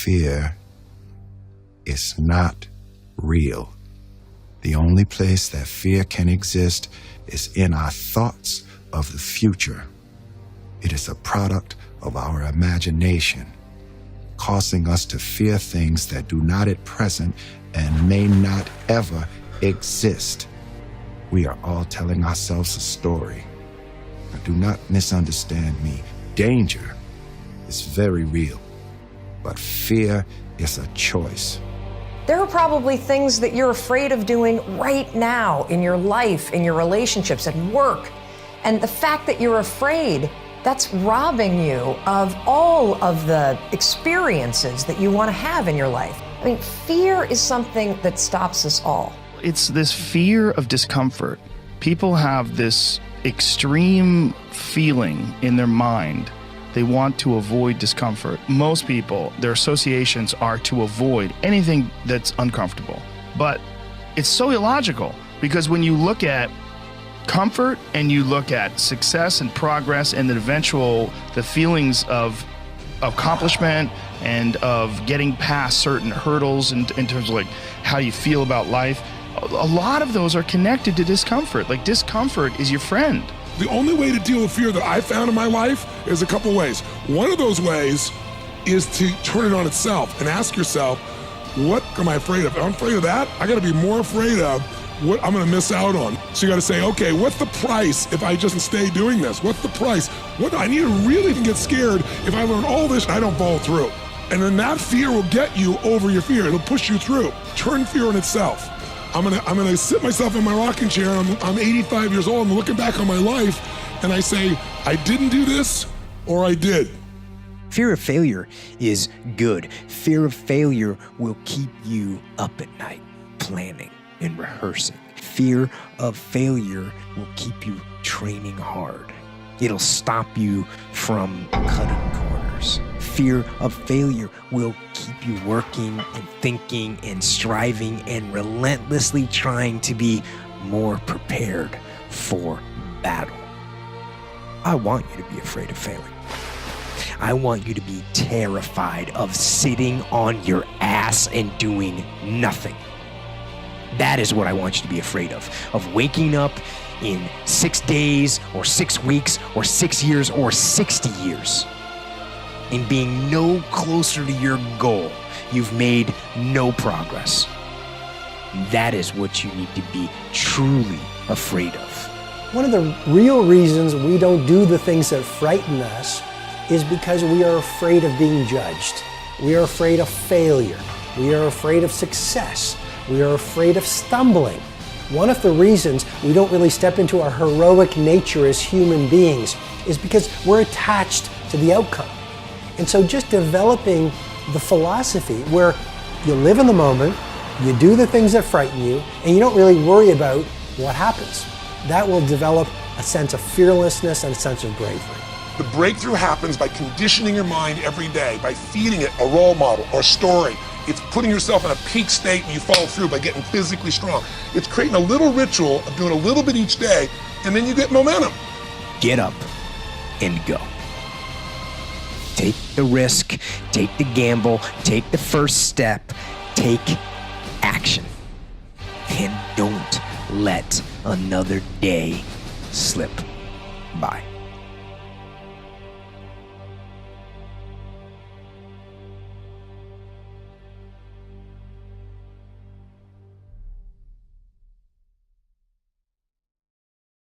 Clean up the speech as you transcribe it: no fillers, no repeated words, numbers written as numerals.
Fear is not real. The only place that fear can exist is in our thoughts of the future. It is a product of our imagination, causing us to fear things that do not at present and may not ever exist. We are all telling ourselves a story. Now, do not misunderstand me. Danger is very real, but fear is a choice. There are probably things that you're afraid of doing right now in your life, in your relationships, at work. And the fact that you're afraid, that's robbing you of all of the experiences that you want to have in your life. I mean, fear is something that stops us all. It's this fear of discomfort. People have this extreme feeling in their mind. They want to avoid discomfort. Most people, their associations are to avoid anything that's uncomfortable. But it's so illogical, because when you look at comfort and you look at success and progress and the feelings of accomplishment and of getting past certain hurdles in terms of like how you feel about life, a lot of those are connected to discomfort. Like, discomfort is your friend. The only way to deal with fear that I found in my life is a couple ways. One of those ways is to turn it on itself and ask yourself, what am I afraid of? If I'm afraid of that, I gotta be more afraid of what I'm gonna miss out on. So you gotta say, okay, what's the price if I just stay doing this? What's the price? What I need to really get scared if I learn all this and I don't follow through. And then that fear will get you over your fear. It'll push you through. Turn fear on itself. I'm gonna sit myself in my rocking chair. I'm 85 years old. I'm looking back on my life, and I say, I didn't do this, or I did. Fear of failure is good. Fear of failure will keep you up at night, planning and rehearsing. Fear of failure will keep you training hard. It'll stop you from cutting corners. Fear of failure will keep you working and thinking and striving and relentlessly trying to be more prepared for battle. I want you to be afraid of failing. I want you to be terrified of sitting on your ass and doing nothing. That is what I want you to be afraid of waking up in 6 days or 6 weeks or 6 years or 60 years and being no closer to your goal. You've made no progress. That is what you need to be truly afraid of. One of the real reasons we don't do the things that frighten us is because we are afraid of being judged. We are afraid of failure. We are afraid of success. We are afraid of stumbling. One of the reasons we don't really step into our heroic nature as human beings is because we're attached to the outcome. And so just developing the philosophy where you live in the moment, you do the things that frighten you, and you don't really worry about what happens. That will develop a sense of fearlessness and a sense of bravery. The breakthrough happens by conditioning your mind every day, by feeding it a role model or story. It's putting yourself in a peak state and you follow through by getting physically strong. It's creating a little ritual of doing a little bit each day, and then you get momentum. Get up and go. Take the risk, take the gamble, take the first step, take action. And don't let another day slip by.